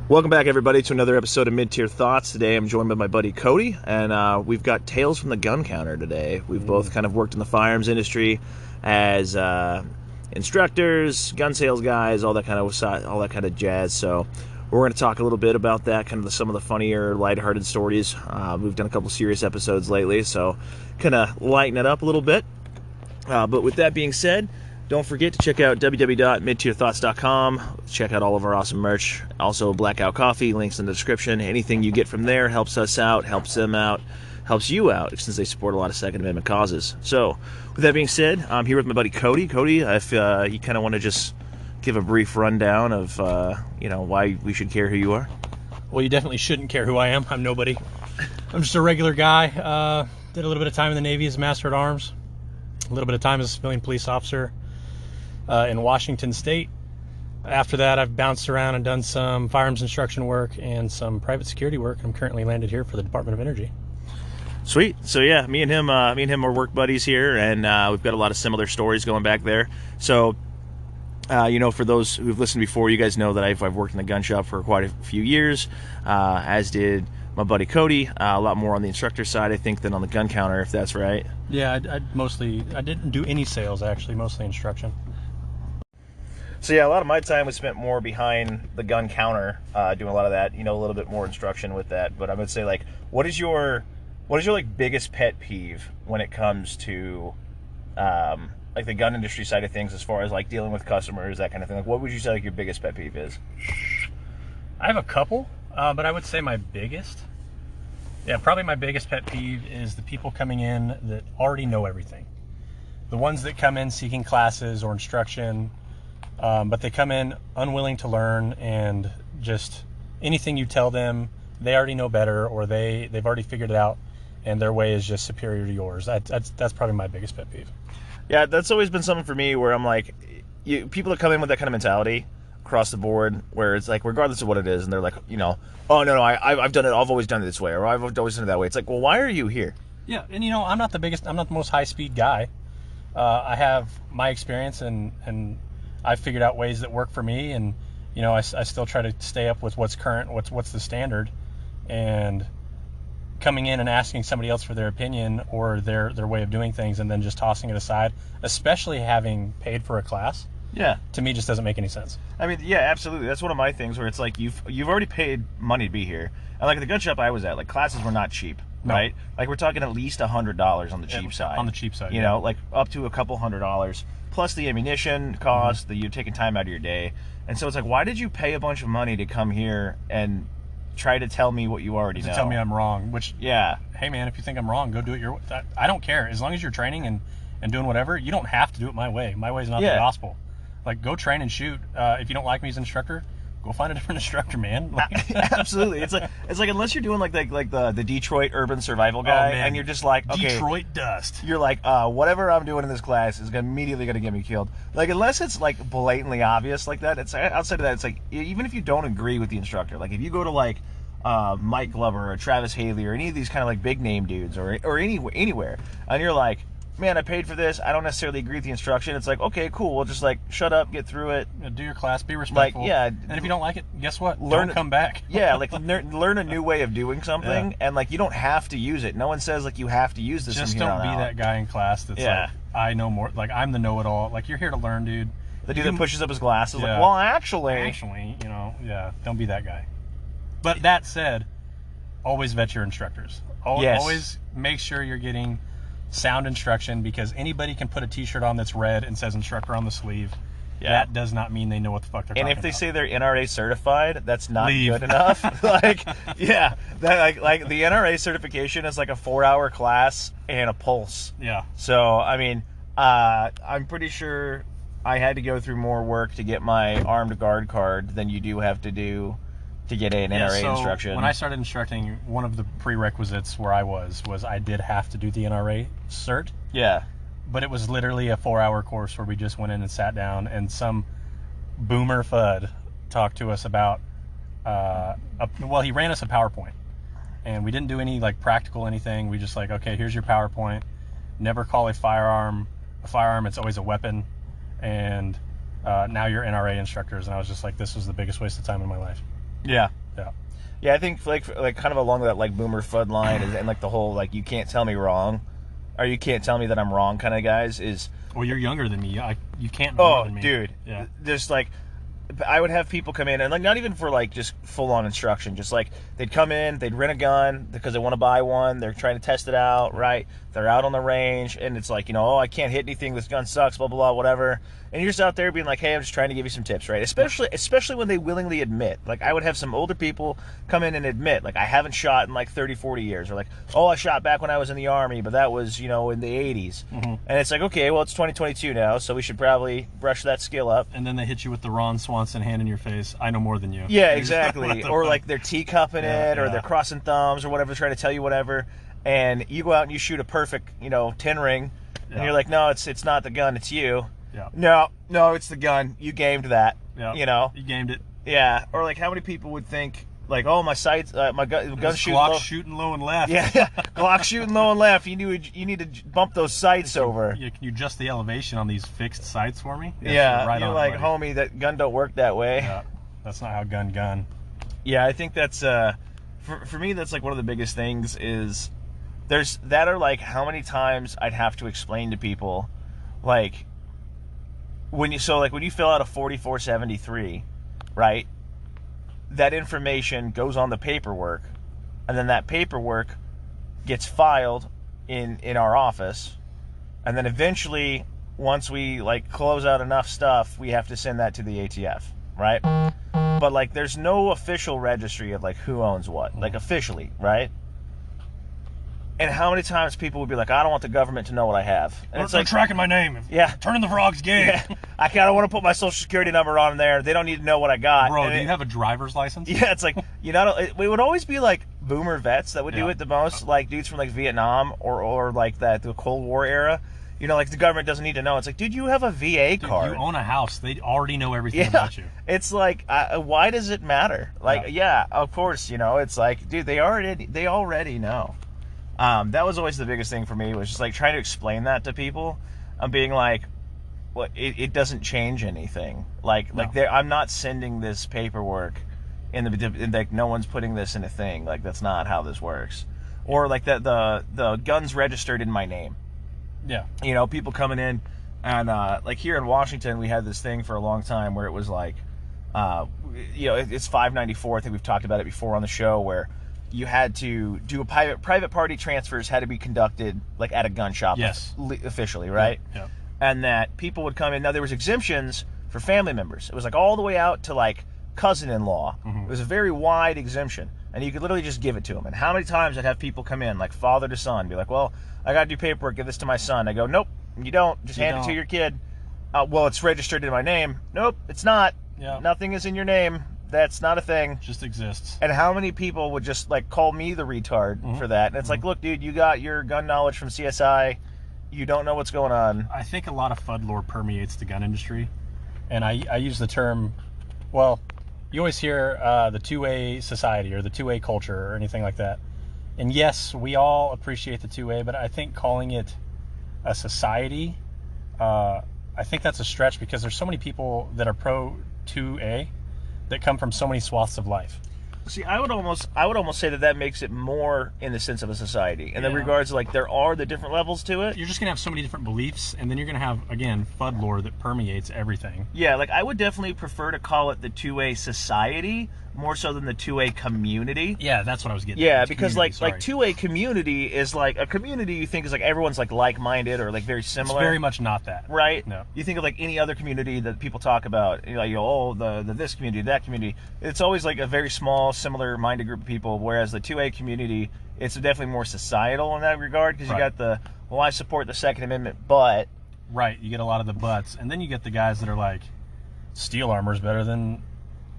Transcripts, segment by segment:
Welcome back, everybody, to another episode of Mid-Tier Thoughts. Today I'm joined by my buddy Cody, and we've got tales from the gun counter today. We've both kind of worked in the firearms industry as instructors, gun sales guys, all that kind of jazz. So we're going to talk a little bit about that, kind of some of the funnier, lighthearted stories. We've done a couple serious episodes lately, so kind of lighten it up a little bit. But with that being said, don't forget to check out www.midtierthoughts.com. Check out all of our awesome merch. Also, Blackout Coffee, links in the description. Anything you get from there helps us out, helps them out, helps you out, since they support a lot of Second Amendment causes. So, with that being said, I'm here with my buddy Cody. Cody, if you kind of want to just give a brief rundown of why we should care who you are. Well, you definitely shouldn't care who I am. I'm nobody. I'm just a regular guy. Did a little bit of time in the Navy as a Master at Arms. A little bit of time as a civilian police officer in Washington State. After that, I've bounced around and done some firearms instruction work and some private security work. I'm currently landed here for the Department of Energy. Sweet. So yeah, me and him are work buddies here, and we've got a lot of similar stories going back there. So, for those who've listened before, you guys know that I've worked in the gun shop for quite a few years, as did my buddy Cody. A lot more on the instructor side, I think, than on the gun counter, if that's right. Yeah, I didn't do any sales, actually, mostly instruction. So yeah, a lot of my time was spent more behind the gun counter, doing a lot of that, a little bit more instruction with that. But I would say, what is your biggest pet peeve when it comes to the gun industry side of things, as far as dealing with customers, that kind of thing? What would you say your biggest pet peeve is? I have a couple, but I would say my biggest, probably my biggest pet peeve is the people coming in that already know everything. The ones that come in seeking classes or instruction, but they come in unwilling to learn, and just anything you tell them, they already know better, or they've already figured it out, and their way is just superior to yours. That's probably my biggest pet peeve. Yeah, that's always been something for me, where I'm like, people that come in with that kind of mentality across the board, where it's regardless of what it is, and they're like, oh no, I've done it, I've always done it this way, or I've always done it that way. It's like, well, why are you here? Yeah, and I'm not the most high-speed guy. I have my experience, and I've figured out ways that work for me, and I still try to stay up with what's current, what's the standard, and coming in and asking somebody else for their opinion or their way of doing things, and then just tossing it aside, especially having paid for a class. Yeah, to me, just doesn't make any sense. I mean, yeah, absolutely. That's one of my things, where it's like you've already paid money to be here, and at the gun shop I was at, classes were not cheap. No. Right? We're talking at least $100 on the cheap side. On the cheap side, up to a couple $100, plus the ammunition cost, that you're taking time out of your day. And so it's why did you pay a bunch of money to come here and try to tell me what you already know? To tell me I'm wrong, which, yeah. Hey man, if you think I'm wrong, go do it your way. I don't care. As long as you're training and doing whatever, you don't have to do it my way. My way is not the gospel. Go train and shoot. If you don't like me as an instructor, go find a different instructor, man. Absolutely. It's like unless you're doing the Detroit urban survival guy, and you're just okay, Detroit dust. You're whatever I'm doing in this class is immediately going to get me killed. Unless it's blatantly obvious like that. It's outside of that. It's even if you don't agree with the instructor, if you go to Mike Glover or Travis Haley or any of these kind of big name dudes or anywhere, and you're man, I paid for this, I don't necessarily agree with the instruction. It's okay, cool, we'll just shut up, get through it. Do your class, be respectful. And if you don't like it, guess what? Don't come back. Yeah, learn a new way of doing something, and you don't have to use it. No one says you have to use this. Just don't be that guy in class that's I know more, I'm the know-it-all. You're here to learn, dude. The dude that pushes up his glasses, well, actually, don't be that guy. But that said, always vet your instructors. Always make sure you're getting sound instruction, because anybody can put a t-shirt on that's red and says instructor on the sleeve. That does not mean they know what the fuck they're talking about. And if they say they're NRA certified, that's not good enough. The NRA certification is a 4-hour class and a pulse. Yeah. So I'm pretty sure I had to go through more work to get my armed guard card than you do have to do to get an NRA instruction. When I started instructing, one of the prerequisites where I was I did have to do the NRA cert. Yeah. But it was literally a 4-hour course where we just went in and sat down, and some boomer FUD talked to us about, he ran us a PowerPoint, and we didn't do any practical anything. We just okay, here's your PowerPoint. Never call a firearm, it's always a weapon. And now you're NRA instructors. And I was just this was the biggest waste of time in my life. Yeah. Yeah, I think like kind of along that like boomer FUD line and like the whole like you can't tell me wrong, or you can't tell me that I'm wrong kind of guys is. Well, you're younger than me. You can't know more than me. Dude. Yeah. Just like I would have people come in and like not even for like just full on instruction, just like they'd come in, they'd rent a gun because they want to buy one, they're trying to test it out, right? They're out on the range and it's like, oh, I can't hit anything, this gun sucks, blah blah blah, whatever. And you're just out there being like, hey, I'm just trying to give you some tips, right? Especially when they willingly admit. Like I would have some older people come in and admit, like I haven't shot in like 30, 40 years, or like, oh, I shot back when I was in the Army, but that was, in the 80s. Mm-hmm. And it's like, okay, well, it's 2022 now, so we should probably brush that skill up. And then they hit you with the Ron Swanson hand in your face. I know more than you. Yeah, exactly. Or like they're teacupping it, or they're crossing thumbs, or whatever, trying to tell you whatever. And you go out and you shoot a perfect, 10 ring, and you're like, no, it's not the gun, it's you. Yeah. No, it's the gun. You gamed that. Yeah. You gamed it. Yeah. Or like, how many people would think like, oh, my sights, my gun shooting Glock low. shooting low and left. Yeah. Glock shooting low and left. You need to bump those sights over. Yeah. Can you adjust the elevation on these fixed sights for me? Yeah. Right you're on, like, buddy. homie, that gun don't work that way. Yeah. That's not how gun. Yeah. I think that's for me that's like one of the biggest things is there's that are like how many times I'd have to explain to people like. When you fill out a 4473, right? That information goes on the paperwork, and then that paperwork gets filed in our office, and then eventually, once we like close out enough stuff, we have to send that to the ATF, right? But like, there's no official registry of like who owns what, like officially, right? And how many times people would be like, I don't want the government to know what I have. And it's like tracking my name. Yeah. Turning the frogs gay. Yeah. I kind of want to put my social security number on there. They don't need to know what I got. Bro, do you have a driver's license? Yeah, it's like, it would always be like boomer vets that would do it the most, like dudes from like Vietnam or like the Cold War era. Like the government doesn't need to know. It's like, dude, you have a VA card. You own a house. They already know everything about you. It's like, why does it matter? Like, of course, it's like, dude, they already know. That was always the biggest thing for me, was just like trying to explain that to people. I'm being like, well, it doesn't change anything. I'm not sending this paperwork and like no one's putting this in a thing. Like that's not how this works. Or like the gun's registered in my name. Yeah. People coming in and like here in Washington, we had this thing for a long time where it was like, it's 594. I think we've talked about it before on the show, where you had to do private party transfers had to be conducted like at a gun shop. Yes. Officially, right? Yeah. And that people would come in. Now there was exemptions for family members. It was like all the way out to like cousin-in-law. Mm-hmm. It was a very wide exemption, and you could literally just give it to them. And how many times I'd have people come in like father to son, be like, well, I got to do paperwork, give this to my son. I go, nope, you don't. Just hand it to your kid. Well, it's registered in my name. Nope, it's not. Yeah. Nothing is in your name. That's not a thing. Just exists. And how many people would just like call me the retard for that? And it's like, look, dude, you got your gun knowledge from CSI. You don't know what's going on. I think a lot of FUD lore permeates the gun industry. And I use the term, well, you always hear the two-way society or the two-way culture or anything like that. And yes, we all appreciate the two-way, but I think calling it a society, I think that's a stretch, because there's so many people that are pro 2A that come from so many swaths of life. See, I would almost say that makes it more in the sense of a society. In the regards, like, there are the different levels to it. You're just going to have so many different beliefs, and then you're going to have, again, FUD lore that permeates everything. Yeah, like, I would definitely prefer to call it the two-way society more so than the two-way community. Yeah, that's what I was getting at. Yeah, it's because, like two-way community is, like, a community you think is, like, everyone's, like, like-minded or, like, very similar. It's very much not that. Right? No. You think of, like, any other community that people talk about, like, the this community, that community. It's always, like, a very small, similar-minded group of people, whereas the two-way community, it's definitely more societal in that regard, because you got I support the Second Amendment, but... Right, you get a lot of the buts. And then you get the guys that are like, steel armor is better than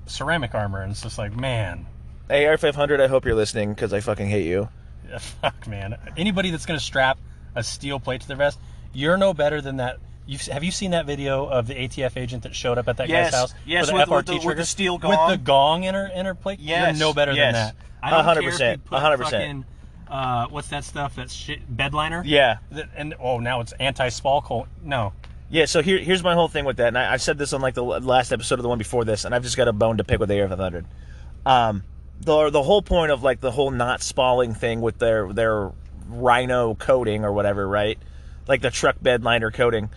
ceramic armor, and it's just like, man. Hey, R500, I hope you're listening, because I fucking hate you. Yeah, fuck, man. Anybody that's going to strap a steel plate to their vest, you're no better than that. Have you seen that video of the ATF agent that showed up at that guy's house? Yes, with the steel gong. With the gong in her plate? Yes. You're no better than that. I don't 100%. care if you put 100%. Fucking, what's that stuff? That shit, bed liner? Yeah. Now it's anti-spalk. No. Yeah, so here's my whole thing with that, and I said this on like the last episode of the one before this, and I've just got a bone to pick with the AR-500. The whole point of like the whole not spalling thing with their rhino coating or whatever, right? Like the truck bed liner coating.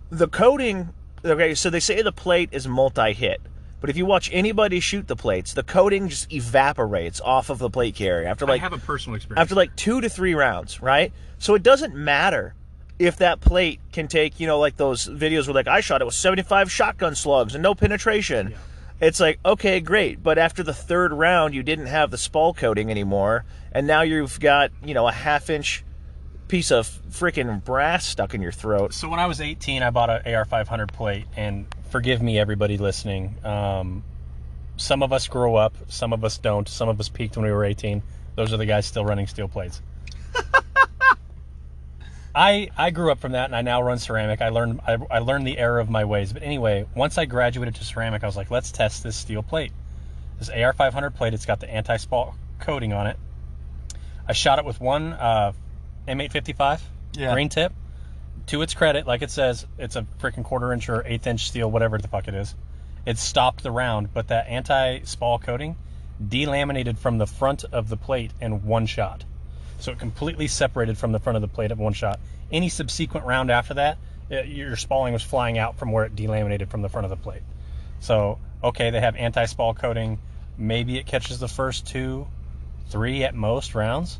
The coating, okay, so they say the plate is multi-hit. But if you watch anybody shoot the plates, the coating just evaporates off of the plate carrier after like... I have a personal experience. After like 2 to 3 rounds, right? So it doesn't matter if that plate can take, you know, like those videos where like I shot it with 75 shotgun slugs and no penetration. Yeah. It's like, okay, great. But after the 3rd round, you didn't have the spall coating anymore. And now you've got, you know, a 1/2-inch piece of freaking brass stuck in your throat. So when I was 18, I bought an AR-500 plate, and forgive me, everybody listening. Some of us grow up, some of us don't. Some of us peaked when we were 18. Those are the guys still running steel plates. I grew up from that, and I now run ceramic. I learned the error of my ways. But anyway, once I graduated to ceramic, I was like, let's test this steel plate. This AR-500 plate, it's got the anti-spall coating on it. I shot it with one M855 green tip. To its credit, like it says, it's a freaking 1/4-inch or 1/8-inch steel, whatever the fuck it is. It stopped the round, but that anti-spall coating delaminated from the front of the plate in one shot. So it completely separated from the front of the plate at one shot. Any subsequent round after that, your spalling was flying out from where it delaminated from the front of the plate. So, okay, they have anti-spall coating. Maybe it catches the first 2, 3 at most rounds.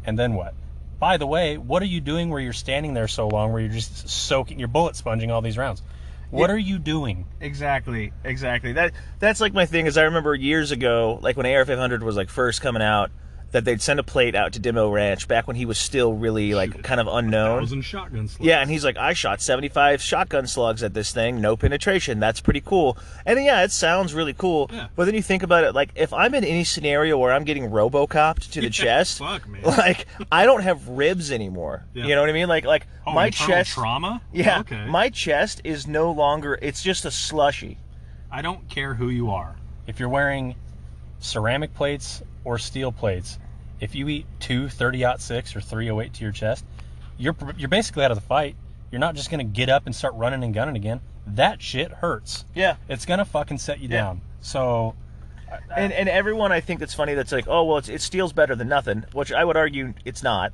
And then what? By the way, what are you doing where you're standing there so long, where you're just soaking, you're bullet sponging all these rounds? What are you doing? Exactly. That's like my thing is I remember years ago, like when AR-500 was like first coming out, that they'd send a plate out to Demo Ranch back when he was still really like kind of unknown. 1,000 shotgun slugs. Yeah, and he's like, I shot 75 shotgun slugs at this thing, no penetration. That's pretty cool. And yeah, it sounds really cool. Yeah. But then you think about it, like if I'm in any scenario where I'm getting RoboCopped to the chest, fuck, man. like I don't have ribs anymore. Yeah. You know what I mean? Like my chest trauma. Yeah, okay. My chest is no longer. It's just a slushy. I don't care who you are. If you're wearing ceramic plates or steel plates, if you eat 2 30-06 or 308 to your chest, you're basically out of the fight. You're not just gonna get up and start running and gunning again. That shit hurts. Yeah, it's gonna fucking set you down. So, and everyone I think that's funny that's like, oh well, it steel's better than nothing, which I would argue it's not.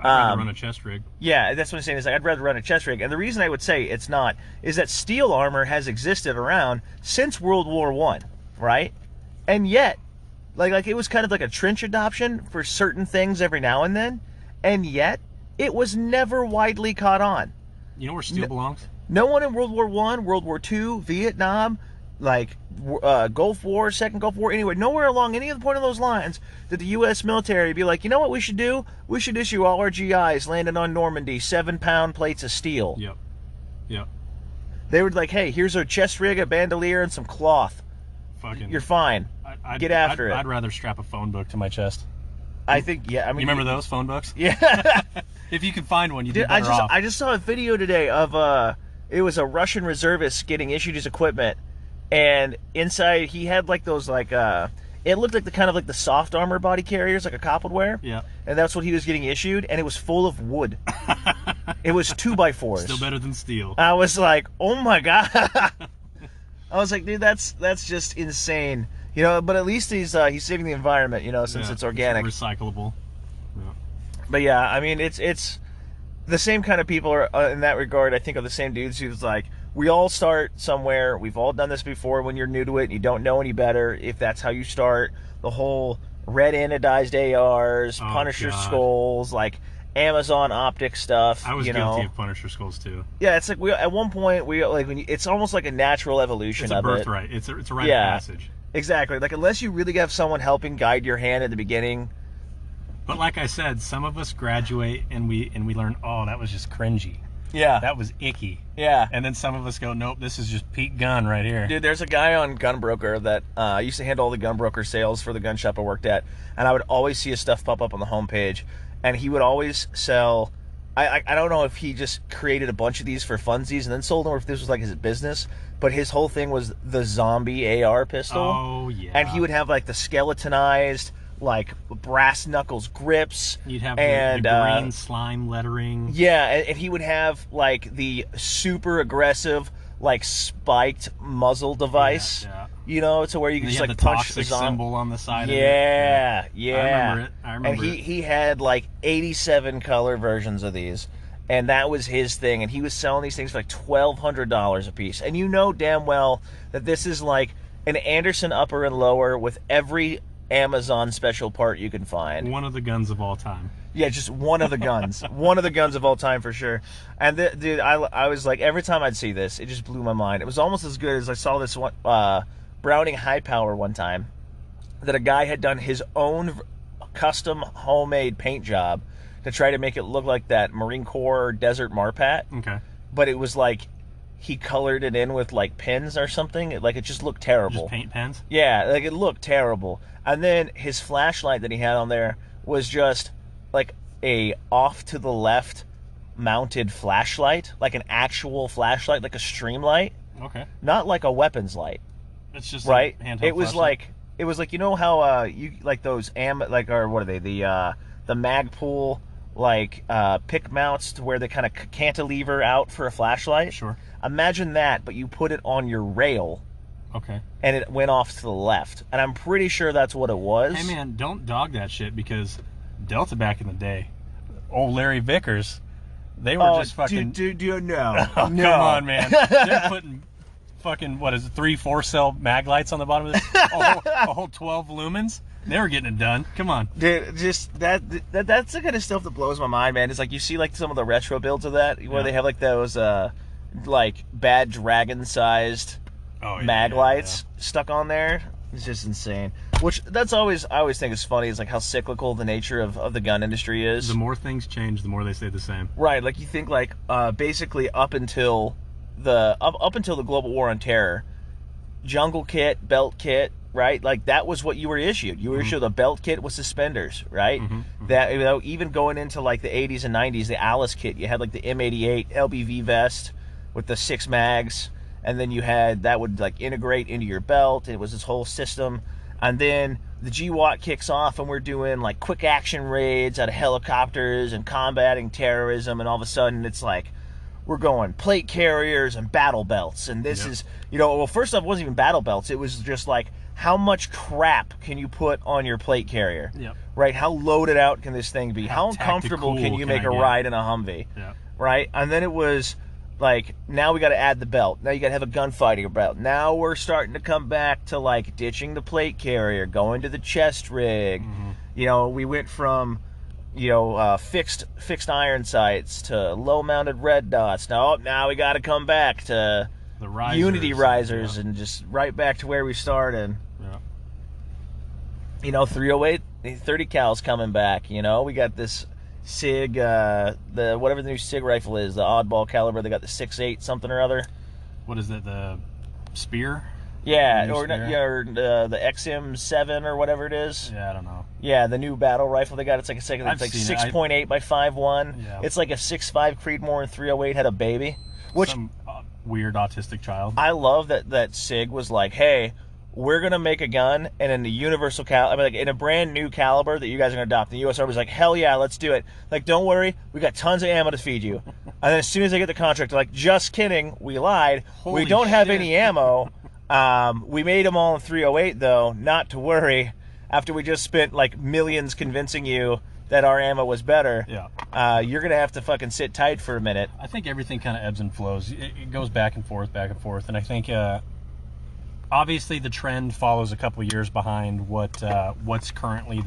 I'd rather run a chest rig. Yeah, that's what I'm saying. Is like I'd rather run a chest rig, and the reason I would say it's not is that steel armor has existed around since World War I, right? And yet, like it was kind of like a trench adoption for certain things every now and then, and yet it was never widely caught on. You know where steel belongs? No one in World War I, World War II, Vietnam, like Gulf War, Second Gulf War, anyway, nowhere along any of the point of those lines did the U.S. military be like, you know what we should do? We should issue all our GIs landing on Normandy 7-pound plates of steel. Yep. They were like, hey, here's a chest rig, a bandolier, and some cloth. Fucking, you're fine. Get after it. I'd rather strap a phone book to my chest. I think, yeah. I mean, you remember those phone books? Yeah. If you can find one, you'd be better off. I just saw a video today of it was a Russian reservist getting issued his equipment, and inside he had like those like it looked like the kind of like the soft armor body carriers like a cop would wear. Yeah. And that's what he was getting issued, and it was full of wood. It was 2x4s. Still better than steel. I was like, oh my god. I was like, dude, that's just insane. You know, but at least he's saving the environment, you know, since it's organic. It's recyclable. Yeah. But yeah, I mean, it's the same kind of people are in that regard. I think are the same dudes who's like, we all start somewhere. We've all done this before when you're new to it and you don't know any better. If that's how you start, the whole red anodized ARs, Punisher skulls, like Amazon optic stuff. I was guilty of Punisher skulls too. Yeah, it's like at one point it's almost like a natural evolution of it. It's a birthright. It's a rite of passage. Exactly. Like, unless you really have someone helping guide your hand at the beginning. But like I said, some of us graduate and we learn, oh, that was just cringy. Yeah. That was icky. Yeah. And then some of us go, nope, this is just peak gun right here. Dude, there's a guy on Gunbroker that used to handle all the Gunbroker sales for the gun shop I worked at, and I would always see his stuff pop up on the homepage, and he would always sell... I don't know if he just created a bunch of these for funsies and then sold them, or if this was like his business, but his whole thing was the zombie AR pistol. Oh, yeah. And he would have like the skeletonized, like brass knuckles grips. You'd have the green slime lettering. Yeah, and he would have like the super aggressive, like spiked muzzle device. Yeah. You know, to where you can just like punch the symbol on the side. Yeah, of it. Yeah. I remember it. And he had like 87 color versions of these, and that was his thing. And he was selling these things for like $1,200 a piece. And you know damn well that this is like an Anderson upper and lower with every Amazon special part you can find. One of the guns of all time. Yeah, just one of the guns. One of the guns of all time for sure. And dude, I was like, every time I'd see this, it just blew my mind. It was almost as good as I saw this one Browning High Power one time, that a guy had done his own custom homemade paint job to try to make it look like that Marine Corps Desert Marpat. Okay. But it was like he colored it in with like pins or something. It just looked terrible. Just paint pens? Yeah, like it looked terrible. And then his flashlight that he had on there was just like a off to the left mounted flashlight, like an actual flashlight, like a stream light. Okay. Not like a weapons light. It's just right. It was like you know how you like those or what are they, the Magpul like pick mounts to where they kind of cantilever out for a flashlight. Sure. Imagine that, but you put it on your rail. Okay. And it went off to the left, and I'm pretty sure that's what it was. Hey man, don't dog that shit, because Delta back in the day, old Larry Vickers, they were just fucking. Dude, no. Oh, no. Come on, man. They're putting fucking, what is it, 3-4 cell mag lights on the bottom of this, a whole 12 lumens. They were getting it done. Come on, dude. Just that's the kind of stuff that blows my mind, man. It's like you see like some of the retro builds of that where they have like those like bad dragon sized mag lights stuck on there. It's just insane. Which I always think is funny is like how cyclical the nature of the gun industry is. The more things change, the more they stay the same. Right. Like you think like basically up until the Global War on Terror, jungle kit, belt kit, right? Like that was what you were issued. You were issued a belt kit with suspenders, right? That even going into like the 80s and 90s, the Alice kit, you had like the M88 LBV vest with the 6 mags, and then you had that would like integrate into your belt. It was this whole system. And then the GWAT kicks off, and we're doing like quick action raids out of helicopters and combating terrorism, and all of a sudden it's like we're going plate carriers and battle belts. And this is, well, first off, it wasn't even battle belts. It was just like, how much crap can you put on your plate carrier? Right? How loaded out can this thing be? How uncomfortable can you make a ride in a Humvee? Right? And then it was like, now we got to add the belt. Now you got to have a gunfighting belt. Now we're starting to come back to like ditching the plate carrier, going to the chest rig. We went from fixed iron sights to low mounted red dots. Now we got to come back to the risers, unity risers, and just right back to where we started. 308 30 cal's coming back. We got this SIG, the whatever the new SIG rifle is, the oddball caliber. They got the 6.8 something or other. What is it? The Spear? Yeah, or the XM7 or whatever it is. Yeah, I don't know. Yeah, the new battle rifle they got. It's like 6.8 by 5.1. Yeah. It's like a 6.5 Creedmoor and 308 had a baby. Which some weird autistic child. I love that SIG was like, hey, we're gonna make a gun, and in the universal in a brand new caliber that you guys are gonna adopt. The U.S. Army's like, hell yeah, let's do it. Like, don't worry, we got tons of ammo to feed you. And then as soon as they get the contract, they're like, just kidding, we lied. We don't have any ammo. We made them all in 308 though. Not to worry. After we just spent like millions convincing you that our ammo was better, you're gonna have to fucking sit tight for a minute. I think everything kind of ebbs and flows. It goes back and forth, and I think obviously the trend follows a couple of years behind what's currently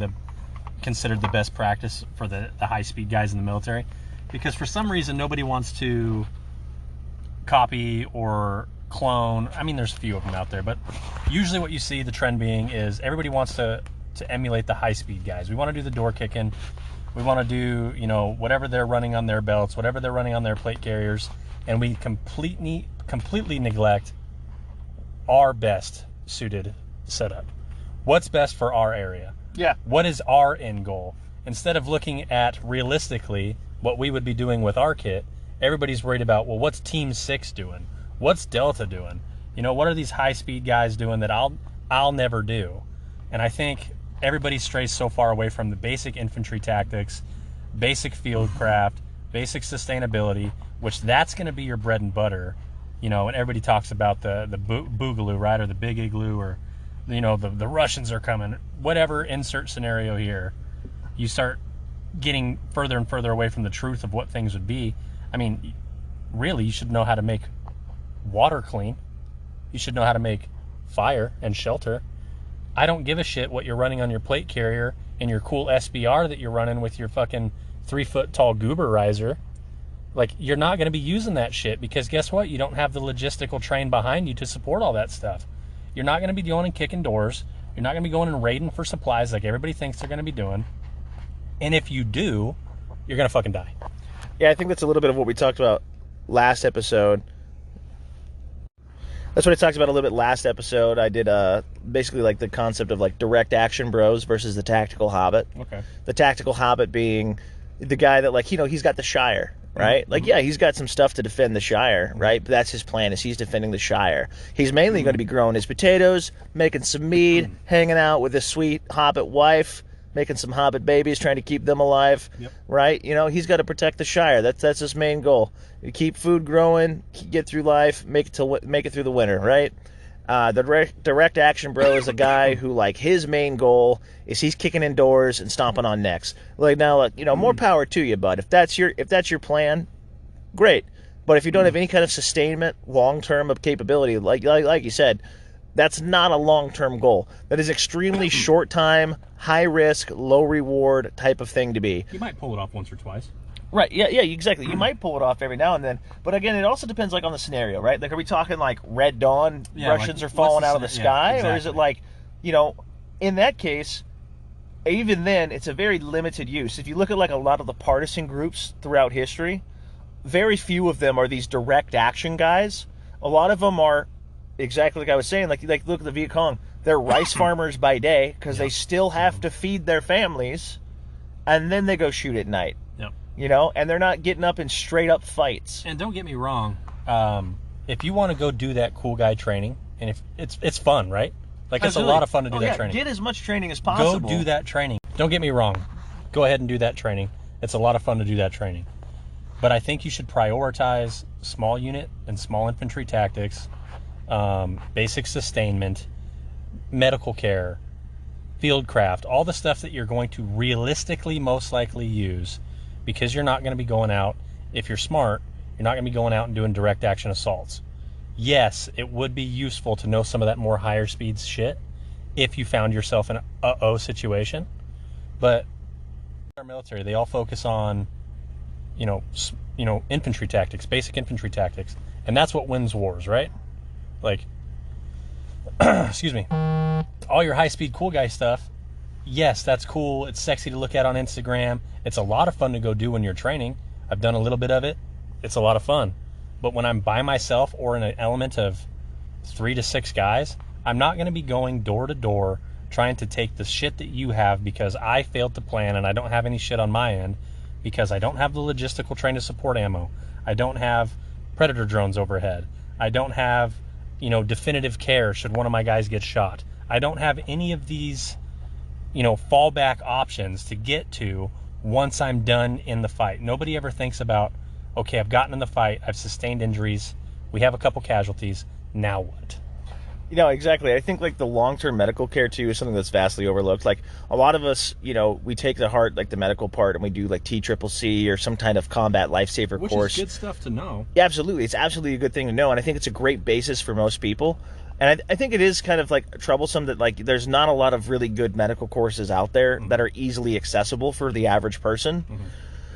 considered the best practice for the high-speed guys in the military, because for some reason nobody wants to copy or clone. I mean, there's a few of them out there, but usually what you see the trend being is everybody wants to emulate the high-speed guys. We want to do the door kicking. We want to do, whatever they're running on their belts, whatever they're running on their plate carriers, and we completely neglect our best suited setup. What's best for our area? Yeah. What is our end goal? Instead of looking at realistically what we would be doing with our kit, everybody's worried about, well, what's Team 6 doing? What's Delta doing? What are these high-speed guys doing that I'll never do? And I think everybody strays so far away from the basic infantry tactics, basic field craft, basic sustainability, which that's going to be your bread and butter. you know, and everybody talks about the boogaloo, right, or the big igloo, or, you know, the Russians are coming. Whatever insert scenario here, you start getting further and further away from the truth of what things would be. I mean, really, you should know how to make water clean. You should know how to make fire and shelter. I don't give a shit what you're running on your plate carrier and your cool SBR that you're running with your fucking 3-foot tall goober riser. Like, you're not going to be using that shit because guess what? You don't have the logistical train behind you to support all that stuff. You're not going to be going and kicking doors. You're not going to be going and raiding for supplies like everybody thinks they're going to be doing. And if you do, you're going to fucking die. Yeah, I think that's a little bit of what we talked about last episode. That's what I talked about a little bit last episode. I did basically like the concept of like direct action bros versus the tactical hobbit. Okay. The tactical hobbit being the guy that, like, you know, he's got the Shire, right? Mm-hmm. Like, yeah, he's got some stuff to defend the Shire, right? But that's his plan, is he's defending the Shire. He's mainly going to be growing his potatoes, making some mead, hanging out with his sweet hobbit wife, making some hobbit babies, trying to keep them alive, right? You know, he's got to protect the Shire. That's his main goal. You keep food growing, get through life, make it through the winter, right? The direct action bro is a guy who, like, his main goal is he's kicking in doors and stomping on necks. Like, now, like, you know, more power to you, bud. If that's your plan, great. But if you don't have any kind of sustainment, long-term of capability, like you said, that's not a long-term goal. That is extremely short-time, high-risk, low-reward type of thing to be. You might pull it off once or twice. Right, yeah, exactly. You might pull it off every now and then. But again, it also depends, like, on the scenario, right? Like, are we talking, like, Red Dawn, Russians are falling out of the sky? Exactly. Or is it like, you know, in that case, even then, it's a very limited use. If you look at, like, a lot of the partisan groups throughout history, very few of them are these direct action guys. A lot of them are exactly like I was saying, like look at the Viet Cong. They're rice farmers by day because they still have to feed their families, and then they go shoot at night. Yep. You know, and they're not getting up in straight up fights. And don't get me wrong, if you want to go do that cool guy training, and if it's fun, right? Like, it's a lot of fun to do that training. Get as much training as possible. Go do that training. Don't get me wrong. Go ahead and do that training. It's a lot of fun to do that training. But I think you should prioritize small unit and small infantry tactics, basic sustainment, medical care, fieldcraft, all the stuff that you're going to realistically most likely use, because you're not going to be going out, if you're smart, you're not going to be going out and doing direct action assaults. Yes, it would be useful to know some of that more higher speeds shit if you found yourself in an uh-oh situation, but our military, they all focus on, you know, infantry tactics, basic infantry tactics, and that's what wins wars, right? Like, excuse me, all your high-speed cool guy stuff, yes, that's cool. It's sexy to look at on Instagram. It's a lot of fun to go do when you're training. I've done a little bit of it. It's a lot of fun. But when I'm by myself or in an element of 3 to 6 guys, I'm not going to be going door to door trying to take the shit that you have because I failed to plan and I don't have any shit on my end because I don't have the logistical train to support ammo. I don't have predator drones overhead. I don't have, you know, definitive care should one of my guys get shot. I don't have any of these, you know, fallback options to get to once I'm done in the fight. Nobody ever thinks about, okay, I've gotten in the fight, I've sustained injuries, we have a couple casualties, now what? You know, exactly. I think, like, the long-term medical care, too, is something that's vastly overlooked. Like, a lot of us, you know, we take to heart, like, the medical part, and we do, like, TCCC or some kind of combat lifesaver course. Which is good stuff to know. Yeah, absolutely. It's absolutely a good thing to know, and I think it's a great basis for most people. And I think it is kind of, like, troublesome that, like, there's not a lot of really good medical courses out there that are easily accessible for the average person.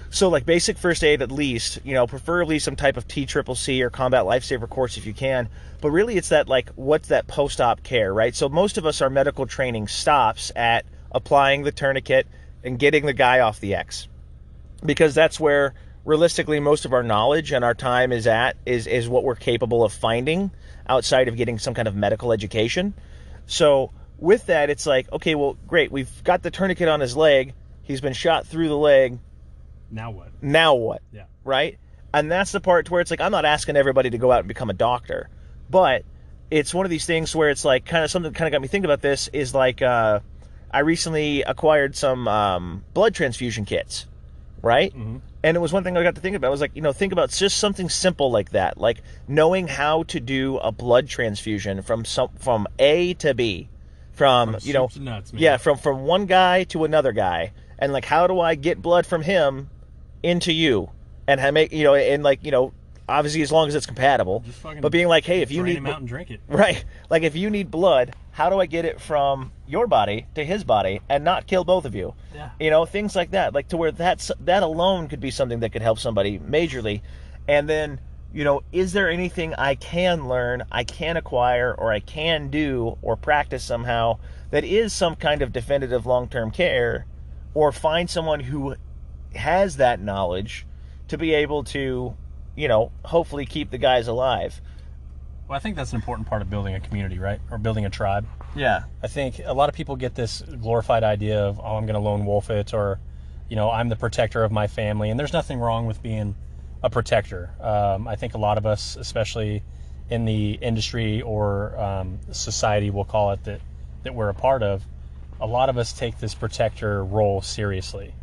So, like, basic first aid at least, you know, preferably some type of TCCC or combat lifesaver course if you can. But really it's that, like, what's that post-op care, right? So most of us, our medical training stops at applying the tourniquet and getting the guy off the X. Because that's where, realistically, most of our knowledge and our time is at, is what we're capable of finding outside of getting some kind of medical education. So with that, it's like, okay, well, great, we've got the tourniquet on his leg, he's been shot through the leg. Now what? Now what? Yeah. Right? And that's the part where it's like, I'm not asking everybody to go out and become a doctor, but it's one of these things where it's like, kind of something that kind of got me thinking about this is like, I recently acquired some blood transfusion kits, right? And it was one thing I got to think about. I was like, think about just something simple like that, like knowing how to do a blood transfusion from A to B, from soup to nuts, man. yeah, from one guy to another guy, and like how do I get blood from him into you, and make and like obviously as long as it's compatible, but being like, hey, if you need him out and drink it, right, like if you need blood, how do I get it from your body to his body and not kill both of you? Yeah. Things like that, like to where that alone could be something that could help somebody majorly. And then, is there anything I can learn, I can acquire, or I can do or practice somehow that is some kind of definitive long-term care, or find someone who has that knowledge to be able to, hopefully keep the guys alive. Well, I think that's an important part of building a community, right? Or building a tribe. Yeah. I think a lot of people get this glorified idea of, I'm going to lone wolf it, or, I'm the protector of my family. And there's nothing wrong with being a protector. I think a lot of us, especially in the industry or society, we'll call it, that we're a part of, a lot of us take this protector role seriously.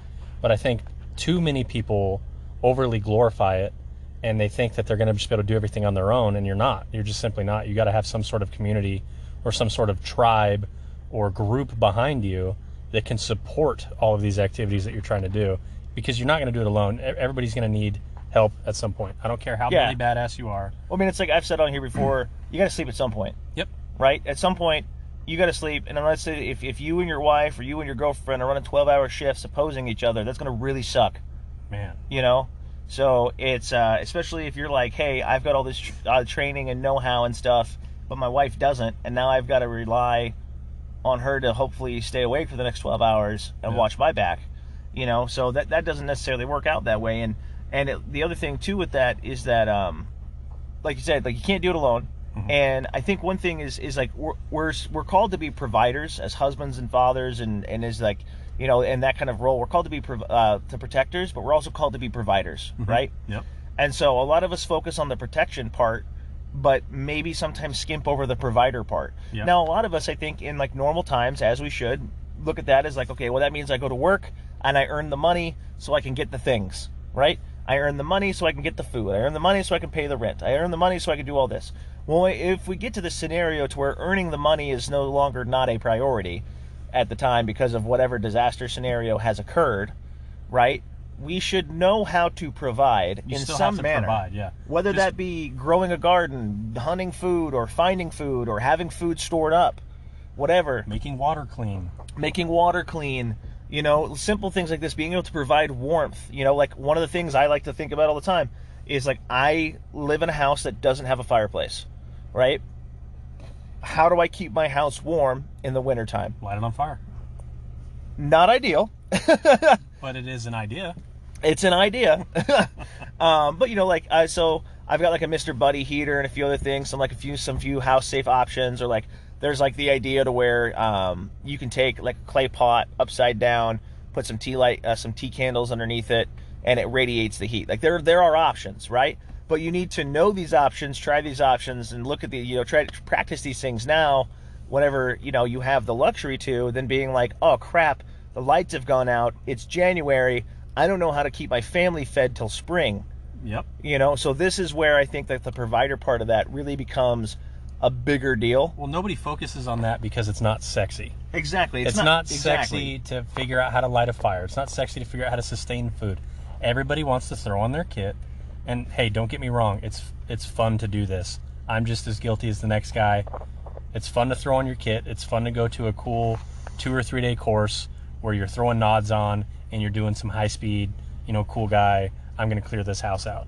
But I think too many people overly glorify it, and they think that they're going to just be able to do everything on their own, and you're not. You're just simply not. You got to have some sort of community or some sort of tribe or group behind you that can support all of these activities that you're trying to do, because you're not going to do it alone. Everybody's going to need help at some point. I don't care how really badass you are. Well, I mean, it's like I've said on here before, you got to sleep at some point. Yep. Right? At some point, you got to sleep. And let's say if you and your wife or you and your girlfriend are running 12-hour shifts opposing each other, that's going to really suck. Man. So it's, especially if you're like, hey, I've got all this training and know-how and stuff, but my wife doesn't, and now I've got to rely on her to hopefully stay awake for the next 12 hours and watch my back. So that doesn't necessarily work out that way. And the other thing, too, with that is that, like you said, like you can't do it alone. Mm-hmm. And I think one thing is like we're called to be providers as husbands and fathers, and is like, in that kind of role. We're called to be to protectors, but we're also called to be providers, mm-hmm. right? Yep. And so a lot of us focus on the protection part, but maybe sometimes skimp over the provider part. Yep. Now, a lot of us, I think, in like normal times, as we should, look at that as like, okay, well, that means I go to work and I earn the money so I can get the things, right? I earn the money so I can get the food. I earn the money so I can pay the rent. I earn the money so I can do all this. Well, if we get to the scenario to where earning the money is no longer not a priority at the time because of whatever disaster scenario has occurred, right? We should know how to provide in some manner. Provide, yeah. Whether that be growing a garden, hunting food, or finding food, or having food stored up, whatever. Making water clean. Simple things like this, being able to provide warmth. Like one of the things I like to think about all the time is like I live in a house that doesn't have a fireplace, right? How do I keep my house warm in the wintertime? Light it on fire. Not ideal. But it is an idea. It's an idea. But so I've got like a Mr. Buddy heater and a few other things, some few house safe options, or like there's like the idea to where you can take like a clay pot upside down, put some tea candles underneath it, and it radiates the heat. Like there are options, right? But you need to know these options, try these options, and look at try to practice these things now whenever, you have the luxury to, than being like, oh crap, the lights have gone out, it's January, I don't know how to keep my family fed till spring. Yep. So this is where I think that the provider part of that really becomes a bigger deal. Well, nobody focuses on that because it's not sexy. Exactly. It's not sexy to figure out how to light a fire. It's not sexy to figure out how to sustain food. Everybody wants to throw on their kit. And hey, don't get me wrong, it's fun to do this. I'm just as guilty as the next guy. It's fun to throw on your kit. It's fun to go to a cool 2 or 3 day course where you're throwing nods on and you're doing some high speed, cool guy, I'm going to clear this house out.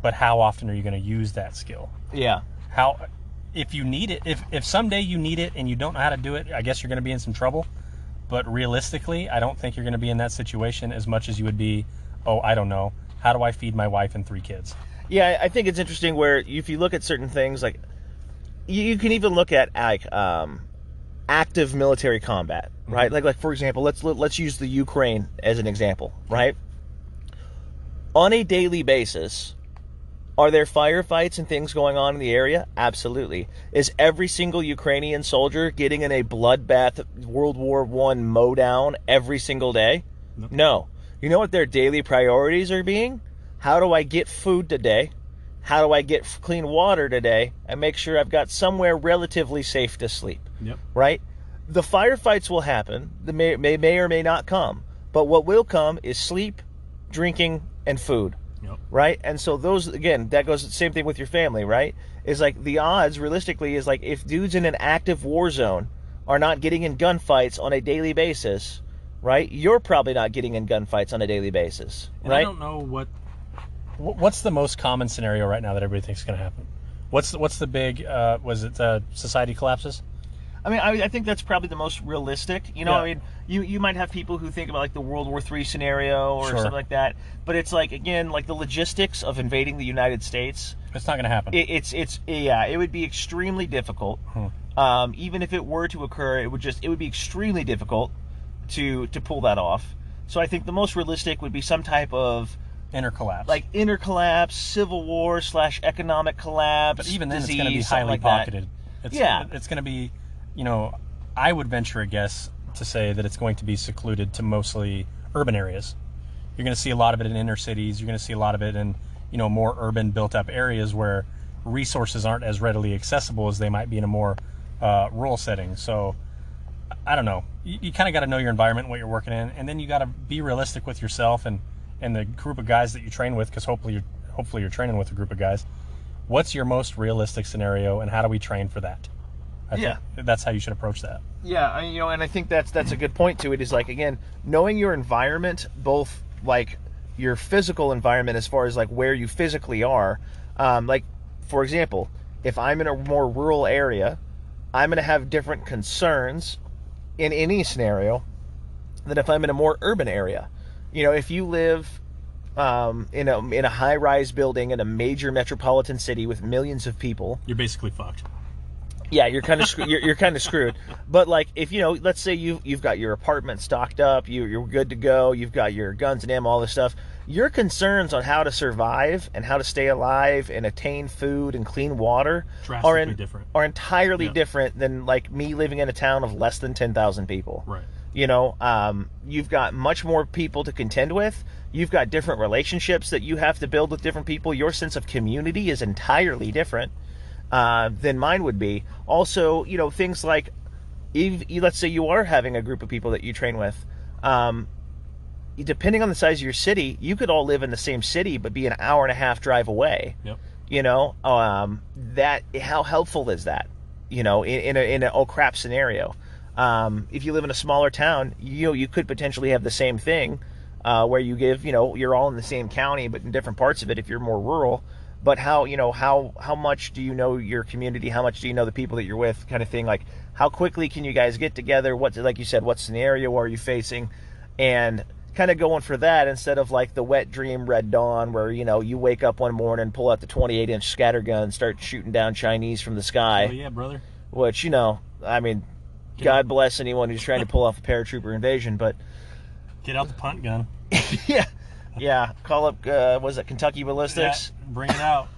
But how often are you going to use that skill? Yeah. If you need it, if someday you need it and you don't know how to do it, I guess you're going to be in some trouble. But realistically, I don't think you're going to be in that situation as much as you would be, I don't know, how do I feed my wife and 3 kids? Yeah, I think it's interesting where if you look at certain things, like you can even look at like active military combat, right? Mm-hmm. Like for example, let's use the Ukraine as an example, right? On a daily basis, are there firefights and things going on in the area? Absolutely. Is every single Ukrainian soldier getting in a bloodbath World War I mowdown every single day? Nope. No. You know what their daily priorities are being? How do I get food today? How do I get clean water today? And make sure I've got somewhere relatively safe to sleep. Yep. Right? The firefights will happen. They may or may not come. But what will come is sleep, drinking, and food. Yep. Right? And so those, again, that goes the same thing with your family, right? Is like the odds, realistically, is like if dudes in an active war zone are not getting in gunfights on a daily basis, right? You're probably not getting in gunfights on a daily basis, and right? I don't know what's the most common scenario right now that everybody thinks is going to happen. What's the big? Was it society collapses? I mean, I think that's probably the most realistic. You know, Yeah. I mean, you might have people who think about like the World War III scenario or Sure. something like that, but it's like, again, like the logistics of invading the United States. It's not going to happen. It would be extremely difficult. Even if it were to occur, it would be extremely difficult to pull that off. So I think the most realistic would be some type of Inner collapse. like inner collapse, civil war / economic collapse. But even then, disease, it's going to be something highly like that. pocketed. It's going to be, I would venture a guess to say that it's going to be secluded to mostly urban areas. You're going to see a lot of it in inner cities. You're going to see a lot of it in, more urban built-up areas where resources aren't as readily accessible as they might be in a more rural setting. So, I don't know. You kind of got to know your environment and what you're working in, and then you got to be realistic with yourself and the group of guys that you train with, because hopefully you're training with a group of guys. What's your most realistic scenario, and how do we train for that? I think that's how you should approach that. Yeah, and I think that's a good point to it. Is like, again, knowing your environment, both like your physical environment as far as like where you physically are. Like, for example, if I'm in a more rural area, I'm going to have different concerns in any scenario than if I'm in a more urban area. If you live in a high-rise building in a major metropolitan city with millions of people, you're basically fucked. Yeah, you're kind of you're kind of screwed. But like, if let's say you've got your apartment stocked up, you're good to go, you've got your guns and ammo, all this stuff. Your concerns on how to survive and how to stay alive and attain food and clean water are entirely different than like me living in a town of less than 10,000 people. Right. You've got much more people to contend with. You've got different relationships that you have to build with different people. Your sense of community is entirely different than mine would be. Also, things like, let's say you are having a group of people that you train with. Depending on the size of your city, you could all live in the same city but be an hour and a half drive away. Yep. How helpful is that? In a oh crap scenario. If you live in a smaller town, you could potentially have the same thing, where you give, you're all in the same county, but in different parts of it if you're more rural. But how much do you know your community? How much do you know the people that you're with, kind of thing? Like, how quickly can you guys get together? Like you said, what scenario are you facing? And kind of going for that instead of like the wet dream Red Dawn, where, you wake up one morning, pull out the 28-inch scattergun, start shooting down Chinese from the sky. Oh, yeah, brother. Which, I mean, God bless anyone who's trying to pull off a paratrooper invasion, but get out the punt gun. yeah. Call up, was it Kentucky Ballistics? Yeah, bring it out.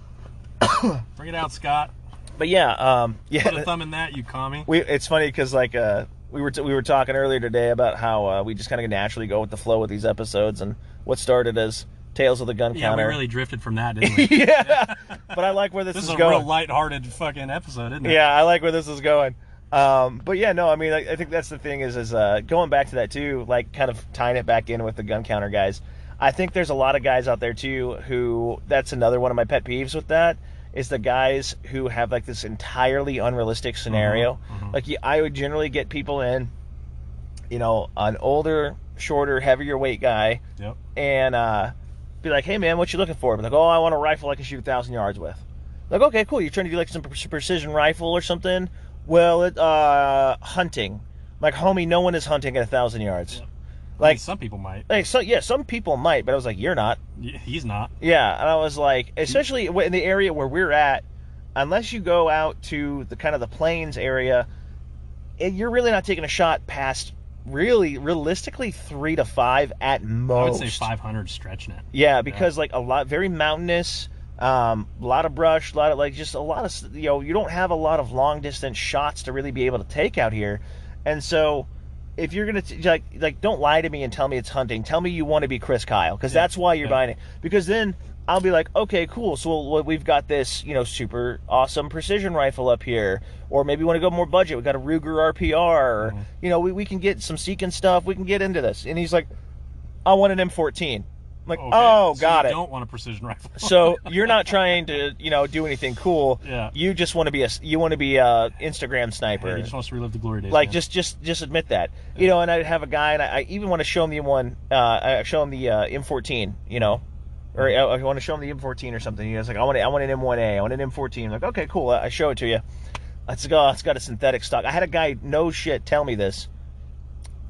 Bring it out, Scott. But yeah, Put a thumb in that, you commie. It's funny because like we were talking earlier today about how we just kind of naturally go with the flow with these episodes, and what started as Tales of the Gun Counter. Yeah, we really drifted from that, didn't we? Yeah, but I like where this is going. This is a real lighthearted fucking episode, isn't it? Yeah, I like where this is going. But yeah, no, I mean, I think that's the thing is going back to that too, like kind of tying it back in with the gun counter guys. I think there's a lot of guys out there too who, that's another one of my pet peeves with that, is the guys who have like this entirely unrealistic scenario. Like I would generally get people in, an older, shorter, heavier weight guy, and be like, hey man, what you looking for? Be like, oh, I want a rifle I can shoot 1,000 yards with. Like, okay, cool. You're trying to do like some precision rifle or something? Well, hunting. Like, homie, no one is hunting at 1,000 yards. Yep. Like, I mean, some people might. Like, so yeah, some people might, but I was like, you're not. He's not. Yeah, and I was like, especially in the area where we're at, unless you go out to the kind of the plains area, you're really not taking a shot past really realistically 3 to 5 at most. I would say 500 stretching it. Yeah, because like very mountainous. A lot of brush, a lot of you don't have a lot of long distance shots to really be able to take out here. And so if you're gonna like, don't lie to me and tell me it's hunting. Tell me you want to be Chris Kyle, because that's why you're buying it. Because then I'll be like, okay, cool. So we've got this, super awesome precision rifle up here, or maybe we want to go more budget. We got a Ruger RPR, or we can get some Seeking stuff. We can get into this. And he's like, I want an M14. I'm like, oh, so got you it. Don't want a precision rifle. So you're not trying to, do anything cool. Yeah. You just want to be a Instagram sniper. He just wants to relive the glory days. Like, just admit that. Yeah. And I'd have a guy, and I even want to show him the one. I show him the M14. Or I want to show him the M14 or something. He's like, I want an M1A. I want an M14. I'm like, okay, cool. I show it to you. It's got a synthetic stock. I had a guy, no shit, tell me this.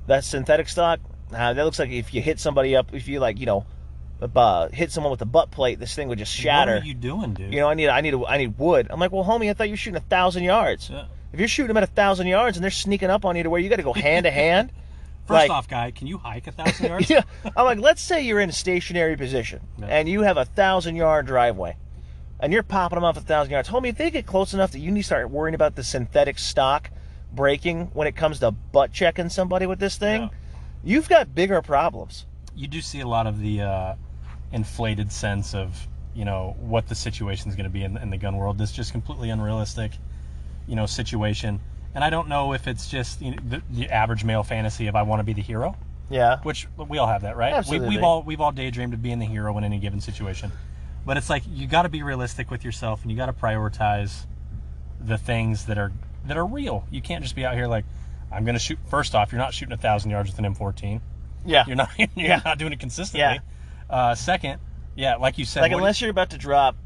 That synthetic stock, that looks like if you hit somebody up, if you hit someone with a butt plate, this thing would just shatter. What are you doing, dude? I need wood. I'm like, well, homie, I thought you were shooting 1,000 yards. Yeah. If you're shooting them at 1,000 yards and they're sneaking up on you to where you got to go hand to hand. First off, guy, can you hike 1,000 yards? Yeah. I'm like, let's say you're in a stationary position and you have a 1,000-yard driveway and you're popping them off 1,000 yards. Homie, if they get close enough that you need to start worrying about the synthetic stock breaking when it comes to butt checking somebody with this thing, you've got bigger problems. You do see a lot of the inflated sense of what the situation is going to be in the gun world. This just completely unrealistic situation, and I don't know if it's just the average male fantasy of I want to be the hero, which we all have that, right? Absolutely. We've all daydreamed of being the hero in any given situation, but it's like you got to be realistic with yourself and you got to prioritize the things that are real. You can't just be out here like, I'm going to shoot. First off, you're not shooting 1,000 yards with an M14. You're not doing it consistently. Second, like you said, like unless you're about to drop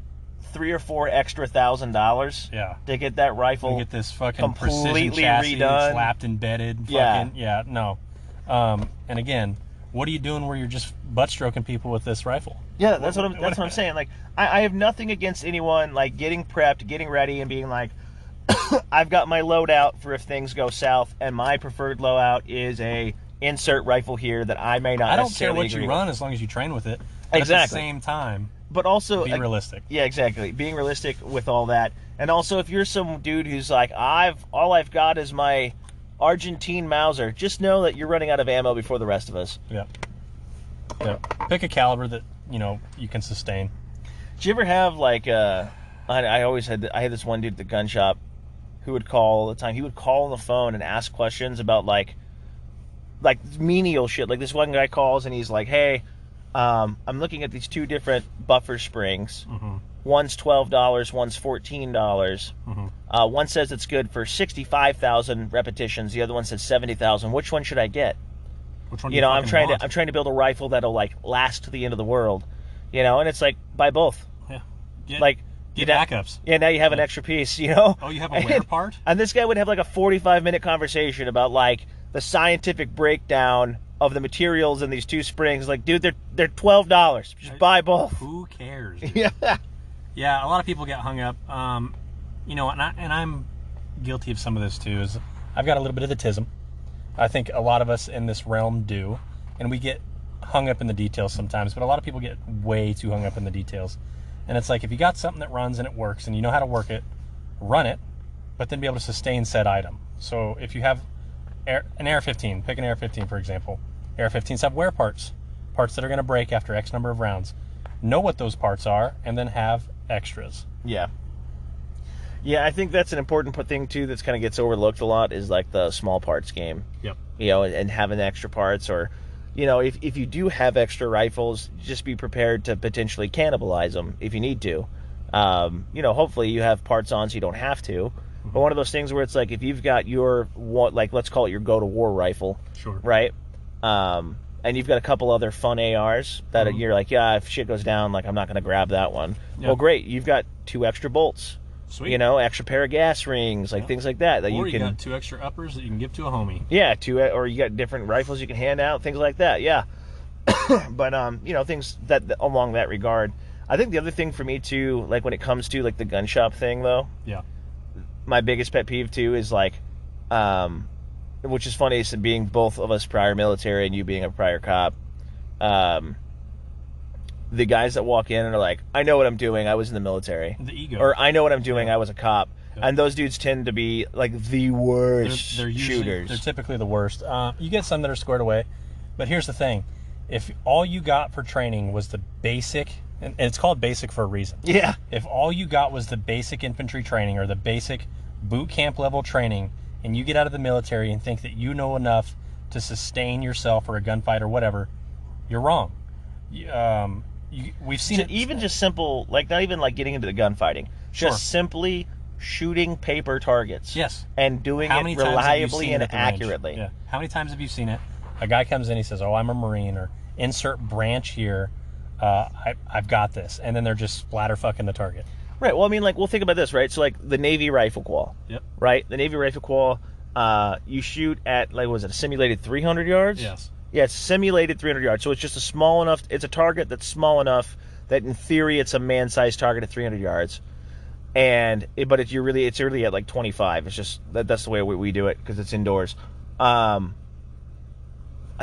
$3,000 or $4,000 extra to get that rifle, get this fucking completely precision chassis redone, slapped, embedded, no. And again, what are you doing where you're just butt stroking people with this rifle? Yeah, that's what I'm saying. Like, I have nothing against anyone like getting prepped, getting ready, and being like, I've got my loadout for if things go south, and my preferred loadout is a insert rifle here that I may not. I don't care what you run as long as you train with it. But exactly. At the same time, but also be realistic. Yeah, exactly. Being realistic with all that, and also if you're some dude who's like, all I've got is my Argentine Mauser, just know that you're running out of ammo before the rest of us. Yeah. Pick a caliber that you can sustain. Did you ever have like I had this one dude at the gun shop who would call all the time. He would call on the phone and ask questions about like menial shit. Like this one guy calls and he's like, hey, I'm looking at these two different buffer springs. One's $12, one's $14. One says it's good for 65,000 repetitions. The other one says 70,000. Which one should I get? Which one? I'm trying to build a rifle that'll like last to the end of the world. And it's like, buy both. Yeah. Get backups. Yeah, now you have an extra piece. Oh, you have a wear part. And this guy would have like a 45-minute conversation about like the scientific breakdown of the materials in these two springs. Like, dude, they're $12. Just buy both. Who cares? Dude? Yeah. A lot of people get hung up. And I'm guilty of some of this too. Is I've got a little bit of the tism. I think a lot of us in this realm do, and we get hung up in the details sometimes. But a lot of people get way too hung up in the details. And it's like if you got something that runs and it works and you know how to work it, run it, but then be able to sustain said item. So if you have an AR-15, pick an AR-15 for example. AR-15s have wear parts that are going to break after X number of rounds. Know what those parts are and then have extras. Yeah, I think that's an important thing too that's kind of gets overlooked a lot is like the small parts game. Yep. And having extra parts or... if you do have extra rifles, just be prepared to potentially cannibalize them if you need to. Hopefully you have parts on so you don't have to. But one of those things where it's like if you've got your, let's call it your go-to-war rifle, sure, right? And you've got a couple other fun ARs that you're like, if shit goes down, like I'm not going to grab that one. Yep. Well, great, you've got 2 extra bolts. Sweet. Extra pair of gas rings, like things like that. Or you got 2 extra uppers that you can give to a homie. Yeah, or you got different rifles you can hand out, things like that. Yeah, but things that along that regard. I think the other thing for me too, like when it comes to like the gun shop thing, though. Yeah. My biggest pet peeve too is like, which is funny, is being both of us prior military and you being a prior cop. The guys that walk in and are like, I know what I'm doing, I was in the military. The ego. Or I know what I'm doing, I was a cop. And those dudes tend to be like the worst they're shooters. They're typically the worst. You get some that are squared away, but here's the thing: if all you got for training was the basic, and it's called basic for a reason. Yeah. If all you got was the basic infantry training or the basic boot camp level training, and you get out of the military and think that you know enough to sustain yourself or a gunfight or whatever, you're wrong. We've seen it. Even just simple, like not even like getting into the gunfighting, just simply shooting paper targets. Yes. And doing it reliably and accurately. Yeah. How many times have you seen it? A guy comes in, he says, "Oh, I'm a Marine," or insert branch here. I've got this, and then they're just splatter fucking the target. Right. Well, I mean, like, we'll think about this, right? So, like, the Navy rifle qual. Yep. Right. The Navy rifle qual. You shoot at, like, was it a simulated 300 yards? Yes. Yeah, it's simulated 300 yards. So it's just a small enough. It's a target that's small enough that, in theory, it's a man-sized target at 300 yards. But it's really at like 25. It's just that's the way we do it because it's indoors. I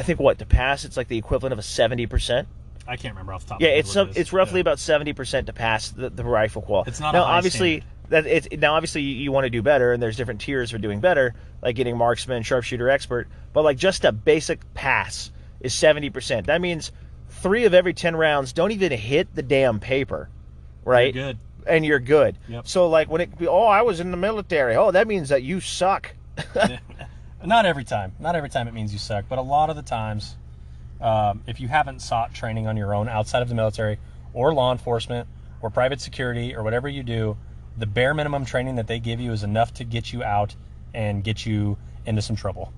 think to pass it's like the equivalent of a 70%. I can't remember off the top. Yeah, it's roughly about 70% to pass the rifle qual. It's not now, a high obviously standard. Obviously you want to do better, and there's different tiers for doing better, like getting marksman, sharpshooter, expert. But like just a basic pass is 70%. That means 3 of every 10 rounds don't even hit the damn paper, right? You're good. And you're good. Yep. So like when I was in the military. Oh, that means that you suck. Not every time. Not every time it means you suck, but a lot of the times, if you haven't sought training on your own outside of the military or law enforcement or private security or whatever you do, the bare minimum training that they give you is enough to get you out and get you into some trouble.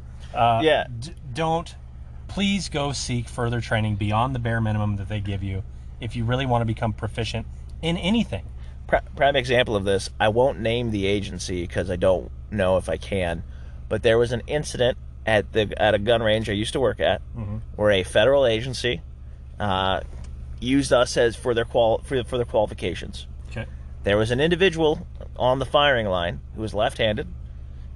Please go seek further training beyond the bare minimum that they give you if you really want to become proficient in anything. Prime example of this, I won't name the agency because I don't know if I can, but there was an incident at a gun range I used to work at, where a federal agency used us as for their qualifications. Okay. There was an individual on the firing line who was left-handed,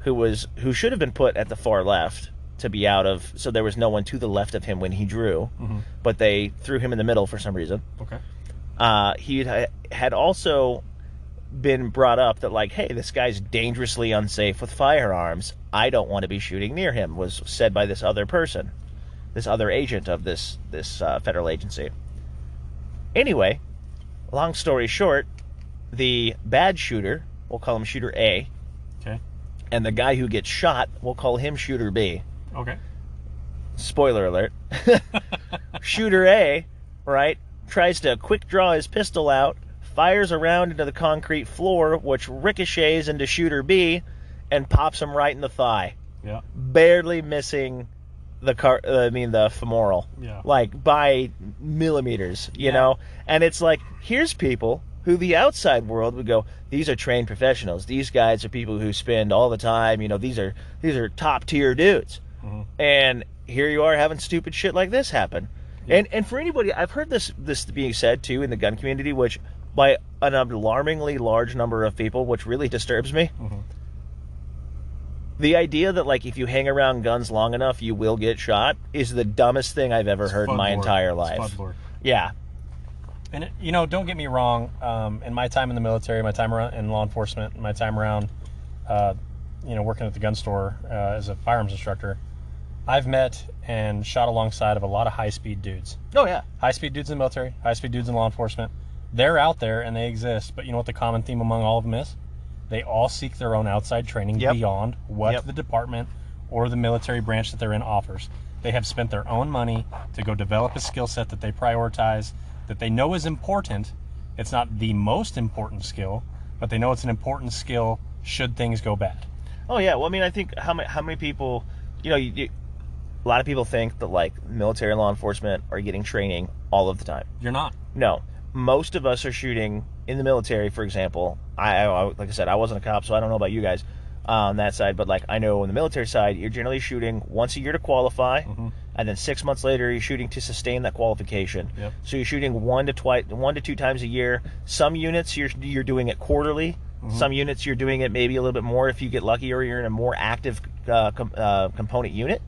who should have been put at the far left to be out of, so there was no one to the left of him when he drew, but they threw him in the middle for some reason. Okay. He had also been brought up that, like, hey, this guy's dangerously unsafe with firearms. I don't want to be shooting near him, was said by this other person, this other agent of this federal agency. Anyway, long story short, the bad shooter, we'll call him Shooter A. Okay. And the guy who gets shot, we'll call him Shooter B. Okay. Spoiler alert. Shooter A, right, tries to quick draw his pistol out, fires a round into the concrete floor, which ricochets into Shooter B and pops him right in the thigh. Yeah. Barely missing the femoral. Yeah. Like by millimeters, you know? And it's like, here's people who the outside world would go, these are trained professionals. These guys are people who spend all the time, these are top tier dudes. And here you are having stupid shit like this happen. Yeah. And for anybody, I've heard this being said too in the gun community, which by an alarmingly large number of people, which really disturbs me. The idea that, like, if you hang around guns long enough, you will get shot is the dumbest thing I've ever heard in my entire life. Yeah. And, don't get me wrong. In my time in the military, my time around in law enforcement, my time around, working at the gun store as a firearms instructor, I've met and shot alongside of a lot of high-speed dudes. Oh, yeah. High-speed dudes in the military, high-speed dudes in law enforcement. They're out there and they exist, but you know what the common theme among all of them is? They all seek their own outside training beyond what the department or the military branch that they're in offers. They have spent their own money to go develop a skill set that they prioritize, that they know is important. It's not the most important skill, but they know it's an important skill should things go bad. Oh, yeah. Well, I mean, I think how many people, a lot of people think that, like, military and law enforcement are getting training all of the time. You're not. No. Most of us are shooting in the military, for example. I like I said, I wasn't a cop, so I don't know about you guys on that side. But, like, I know on the military side, you're generally shooting once a year to qualify, and then 6 months later, you're shooting to sustain that qualification. Yep. So you're shooting 1 to 2 times a year. Some units, you're doing it quarterly. Some units, you're doing it maybe a little bit more if you get lucky or you're in a more active component unit.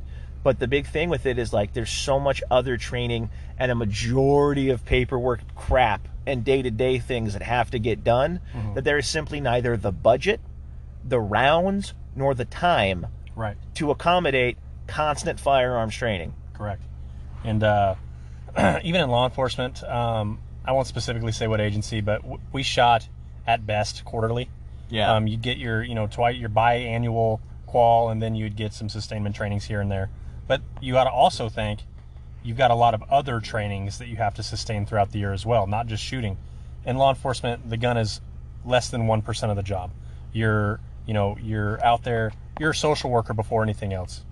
But the big thing with it is, like, there's so much other training and a majority of paperwork crap and day-to-day things that have to get done that there is simply neither the budget the rounds nor the time Right. to accommodate constant firearms training. Correct. And even in law enforcement, I won't specifically say what agency, but we shot at best quarterly. Yeah. You'd get your, your biannual qual, and then you'd get some sustainment trainings here and there. But you got to also think you've got a lot of other trainings that you have to sustain throughout the year as well, not just shooting. In law enforcement, the gun is less than 1% of the job. You're out there, you're a social worker before anything else.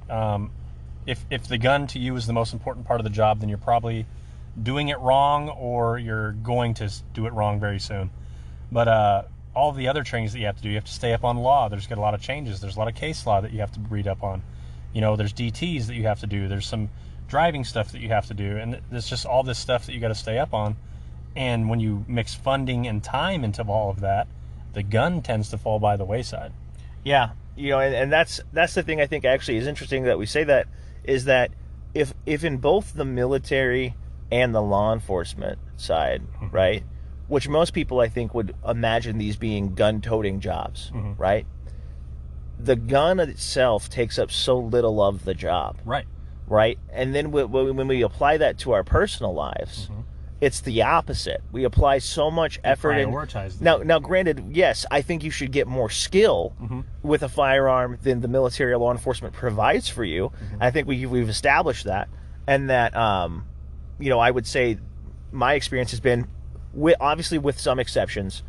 If the gun to you is the most important part of the job, then you're probably doing it wrong, or you're going to do it wrong very soon. But all the other trainings that you have to stay up on law. There's got a lot of changes. There's a lot of case law that you have to read up on. There's DTs that you have to do. There's some driving stuff that you have to do. And there's just all this stuff that you got to stay up on. And when you mix funding and time into all of that, the gun tends to fall by the wayside. Yeah. And that's the thing I think actually is interesting that we say that, is that if in both the military and the law enforcement side, right, which most people I think would imagine these being gun-toting jobs, right, the gun itself takes up so little of the job. Right? And then when we apply that to our personal lives, it's the opposite. We apply so much effort. Now, granted, yes, I think you should get more skill with a firearm than the military or law enforcement provides for you. I think we've established that, and that I would say my experience has been, obviously with some exceptions,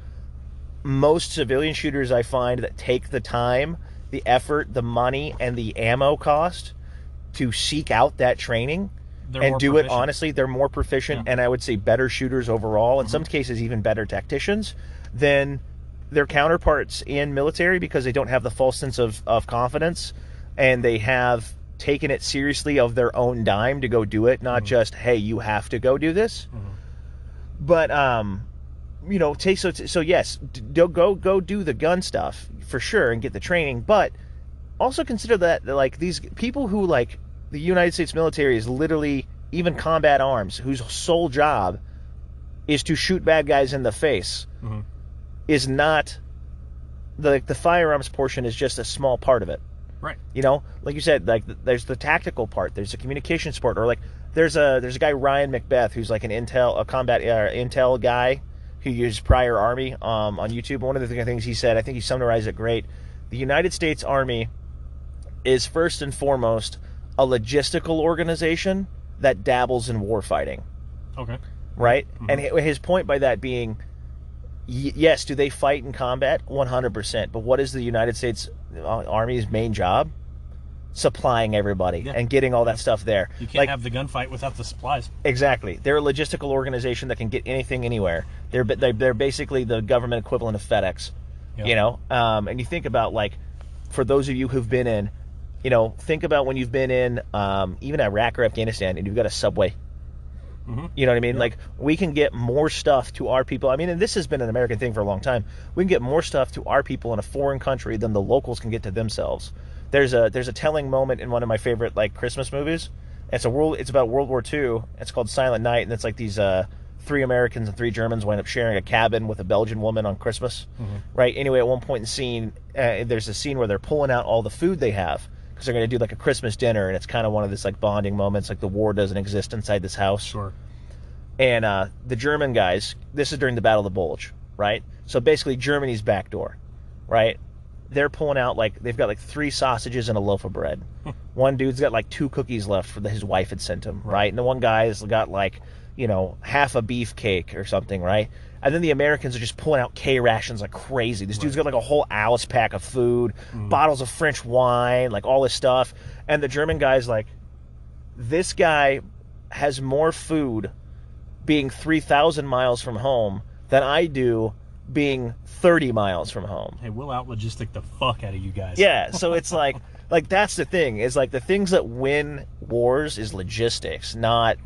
most civilian shooters I find that take the time, the effort, the money, and the ammo cost to seek out that training and do it honestly, they're more proficient, and I would say better shooters overall, in some cases even better tacticians than their counterparts in military, because they don't have the false sense of confidence, and they have taken it seriously of their own dime to go do it, not just, hey, you have to go do this. But so yes, go do the gun stuff for sure and get the training, but also consider that like these people who, like, the United States military is literally, even combat arms, whose sole job is to shoot bad guys in the face, is not the firearms portion is just a small part of it. Right. Like you said, like there's the tactical part, there's the communication support, or like there's a guy, Ryan Macbeth, who's like a combat intel guy who used prior Army on YouTube. One of the things he said, I think he summarized it great. The United States Army is first and foremost a logistical organization that dabbles in warfighting. Okay. Right? And his point by that being, yes, do they fight in combat? 100%. But what is the United States Army's main job? Supplying everybody and getting all that stuff there. You can't have the gunfight without the supplies. Exactly. They're a logistical organization that can get anything anywhere. They're basically the government equivalent of FedEx. And you think about, like, for those of you who've been in, think about when you've been in even Iraq or Afghanistan and you've got a subway. You know what I mean? Like, we can get more stuff to our people. I mean, and this has been an American thing for a long time. We can get more stuff to our people in a foreign country than the locals can get to themselves. There's a telling moment in one of my favorite, like, Christmas movies. It's about World War II. It's called Silent Night, and it's like these 3 Americans and 3 Germans wind up sharing a cabin with a Belgian woman on Christmas. Right? Anyway, at one point in the scene, there's a scene where they're pulling out all the food they have, because they're going to do like a Christmas dinner, and it's kind of one of this like bonding moments, like the war doesn't exist inside this house. Sure. And the German guys, this is during the Battle of the Bulge, right? So basically Germany's back door, right? They're pulling out, like, they've got like 3 sausages and a loaf of bread. One dude's got like 2 cookies left for his wife had sent him, right? And the one guy's got like, half a beef cake or something, right? And then the Americans are just pulling out K rations like crazy. This dude's got like a whole Alice pack of food, bottles of French wine, like all this stuff. And the German guy's like, this guy has more food being 3,000 miles from home than I do being 30 miles from home. Hey, we'll out logistic the fuck out of you guys. Yeah, so it's like that's the thing, is like the things that win wars is logistics, not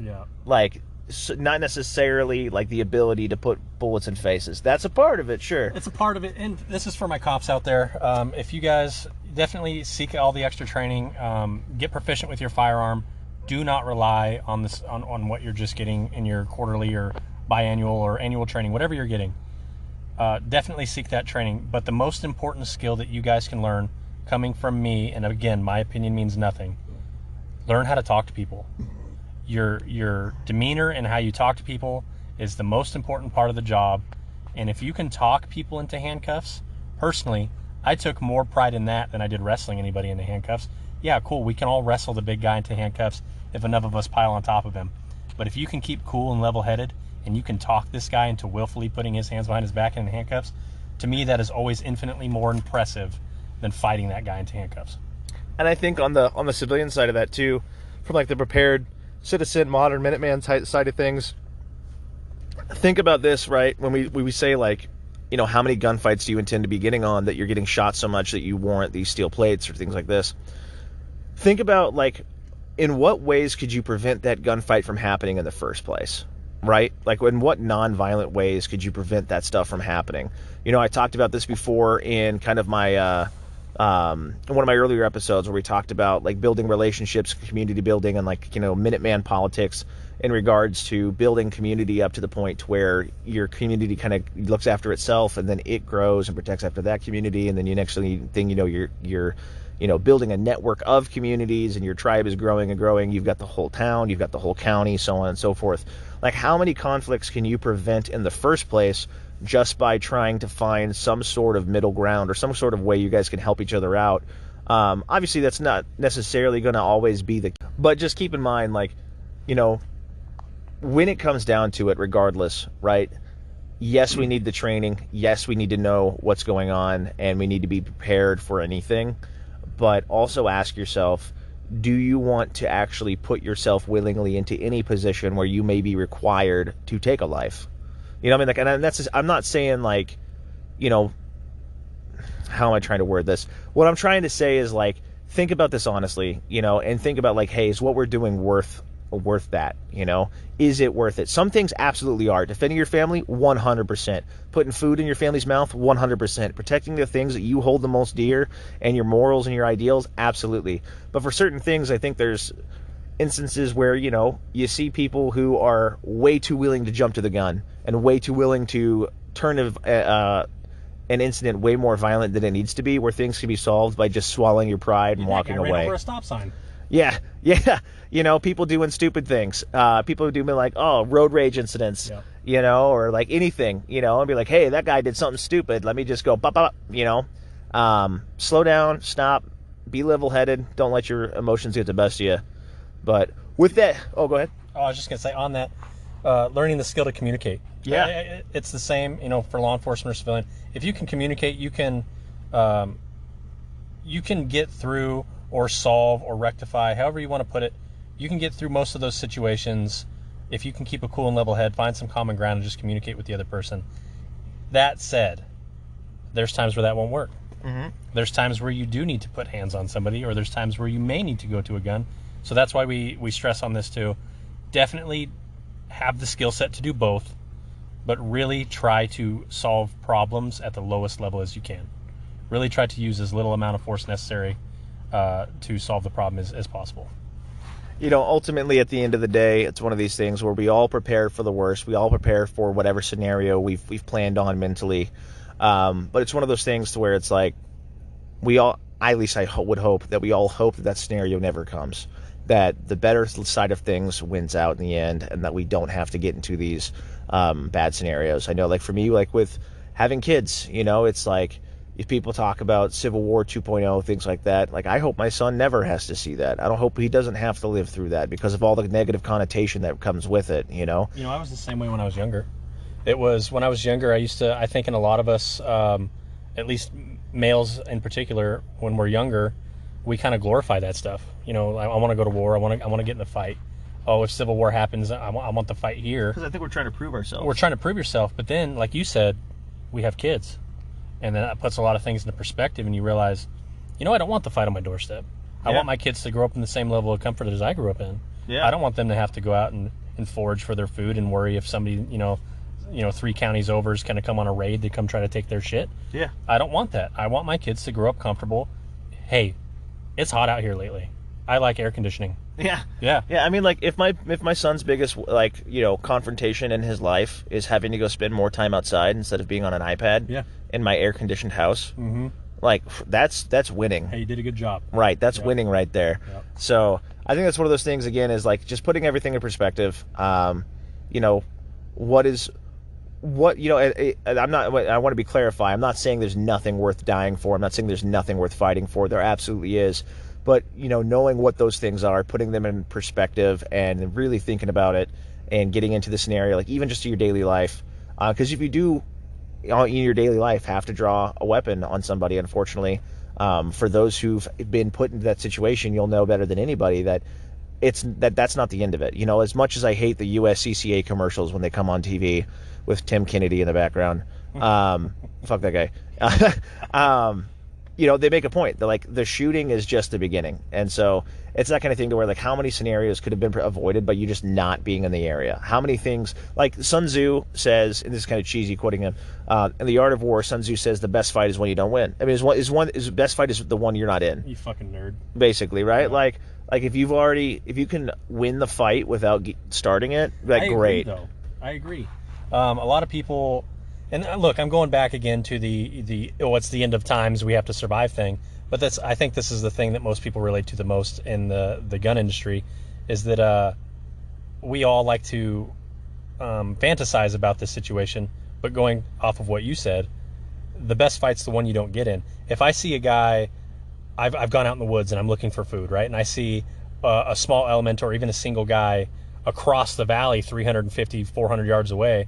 not necessarily like the ability to put bullets in faces. That's a part of it, sure. It's a part of it, and this is for my cops out there. If you guys definitely seek all the extra training, get proficient with your firearm. Do not rely on this on what you're just getting in your quarterly or biannual or annual training, whatever you're getting. definitely seek that training. But the most important skill that you guys can learn, coming from me, and again, my opinion means nothing, learn how to talk to people. Your demeanor and how you talk to people is the most important part of the job. And if you can talk people into handcuffs, personally, I took more pride in that than I did wrestling anybody into handcuffs. Yeah, cool, we can all wrestle the big guy into handcuffs if enough of us pile on top of him. But if you can keep cool and level-headed, and you can talk this guy into willfully putting his hands behind his back and in handcuffs, to me that is always infinitely more impressive than fighting that guy into handcuffs. And I think on the civilian side of that too, from like the prepared citizen, modern Minuteman side of things, think about this, right? When we say like, you know, how many gunfights do you intend to be getting on that you're getting shot so much that you warrant these steel plates or things like this? Think about like, in what ways could you prevent that gunfight from happening in the first place, right? Like in what non-violent ways could you prevent that stuff from happening? You know, I talked about this before in kind of my one of my earlier episodes where we talked about like building relationships, community building, and like, you know, Minuteman politics in regards to building community up to the point where your community kind of looks after itself, and then it grows and protects after that community, and then you next thing you know, you're you know, building a network of communities, and your tribe is growing and growing. You've got the whole town, you've got the whole county, so on and so forth. Like, how many conflicts can you prevent in the first place just by trying to find some sort of middle ground or some sort of way you guys can help each other out? Obviously, that's not necessarily going to always be but just keep in mind, like, you know, when it comes down to it, regardless, right? Yes, we need the training. Yes, we need to know what's going on, and we need to be prepared for anything. But also ask yourself, do you want to actually put yourself willingly into any position where you may be required to take a life? You know what I mean? Like, and that's just, I'm not saying like, you know, how am I trying to word this? What I'm trying to say is like, think about this honestly, you know, and think about like, hey, is what we're doing worth that? You know, is it worth it? Some things absolutely are. Defending your family, 100%. Putting food in your family's mouth, 100%. Protecting the things that you hold the most dear and your morals and your ideals, absolutely. But for certain things, I think there's instances where, you know, you see people who are way too willing to jump to the gun and way too willing to turn an incident way more violent than it needs to be, where things can be solved by just swallowing your pride and walking away. Ran over a stop sign. Yeah. You know, people doing stupid things. People doing like, oh, road rage incidents, yep. You know, or like anything, you know, and be like, hey, that guy did something stupid. Let me just go, bop, bop, you know. Slow down, stop, be level-headed. Don't let your emotions get the best of you. But with that, oh, go ahead. Oh, I was just going to say on that, learning the skill to communicate. Yeah. It's the same, you know, for law enforcement or civilian. If you can communicate, you can get through or solve or rectify, however you want to put it. You can get through most of those situations if you can keep a cool and level head, find some common ground, and just communicate with the other person. That said, there's times where that won't work. Mm-hmm. There's times where you do need to put hands on somebody, or there's times where you may need to go to a gun. So that's why we stress on this too. Definitely have the skill set to do both, but really try to solve problems at the lowest level as you can. Really try to use as little amount of force necessary to solve the problem as possible. You know, ultimately, at the end of the day, it's one of these things where we all prepare for the worst. We all prepare for whatever scenario we've planned on mentally. But it's one of those things to where it's like, we all, at least I would hope that we all hope that scenario never comes. That the better side of things wins out in the end, and that we don't have to get into these bad scenarios. I know, like for me, like with having kids, you know, it's like, if people talk about Civil War 2.0, things like that, like I hope my son never has to see that. I don't hope he doesn't have to live through that because of all the negative connotation that comes with it, you know? You know, I was the same way when I was younger. It was, when I was younger, I think in a lot of us, at least males in particular, when we're younger, we kind of glorify that stuff. You know, I want to go to war, I want to get in the fight. Oh, if Civil War happens, I want the fight here. Because I think we're trying to prove ourselves. We're trying to prove yourself, but then, like you said, we have kids. And then that puts a lot of things into perspective, and you realize, you know, I don't want the fight on my doorstep. I want my kids to grow up in the same level of comfort as I grew up in. Yeah. I don't want them to have to go out and forage for their food and worry if somebody, you know, 3 counties over is going to come on a raid to come try to take their shit. Yeah. I don't want that. I want my kids to grow up comfortable. Hey, it's hot out here lately. I like air conditioning. Yeah. Yeah. Yeah, I mean, like, if my son's biggest, like, confrontation in his life is having to go spend more time outside instead of being on an iPad in my air-conditioned house, like, that's winning. Hey, you did a good job. Right, that's winning right there. Yep. So I think that's one of those things, again, is like just putting everything in perspective. I'm not, I want to be clarified. I'm not saying there's nothing worth dying for. I'm not saying there's nothing worth fighting for. There absolutely is. But, knowing what those things are, putting them in perspective and really thinking about it and getting into the scenario, like even just to your daily life. Because if you do, in your daily life, have to draw a weapon on somebody, unfortunately, for those who've been put into that situation, you'll know better than anybody that that's not the end of it. As much as I hate the USCCA commercials when they come on TV with Tim Kennedy in the background, fuck that guy. They make a point. They're like, the shooting is just the beginning. And so it's that kind of thing to where, like, how many scenarios could have been avoided by you just not being in the area? How many things, like Sun Tzu says, and this is kind of cheesy quoting him, in The Art of War, Sun Tzu says the best fight is when you don't win. I mean, the best fight is the one you're not in. You fucking nerd. Basically, right? Yeah. Like if you can win the fight without starting it, like, great. I agree. A lot of people, and look, I'm going back again to it's the end of times, we have to survive thing. But I think this is the thing that most people relate to the most in the gun industry, is that we all like to fantasize about this situation. But going off of what you said, the best fight's the one you don't get in. If I see a guy, I've gone out in the woods and I'm looking for food, right? And I see a small element or even a single guy across the valley 350, 400 yards away,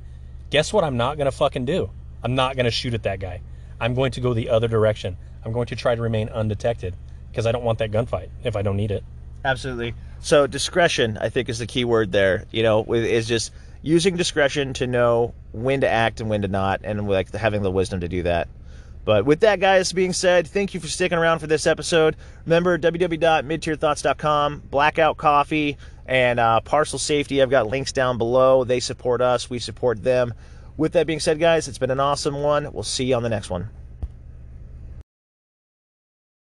guess what I'm not going to fucking do? I'm not going to shoot at that guy. I'm going to go the other direction. I'm going to try to remain undetected because I don't want that gunfight if I don't need it. Absolutely. So discretion, I think, is the key word there. Is just using discretion to know when to act and when to not, and like having the wisdom to do that. But with that, guys, being said, thank you for sticking around for this episode. Remember, www.midtierthoughts.com, Blackout Coffee, and Parcel Safety. I've got links down below. They support us. We support them. With that being said, guys, it's been an awesome one. We'll see you on the next one.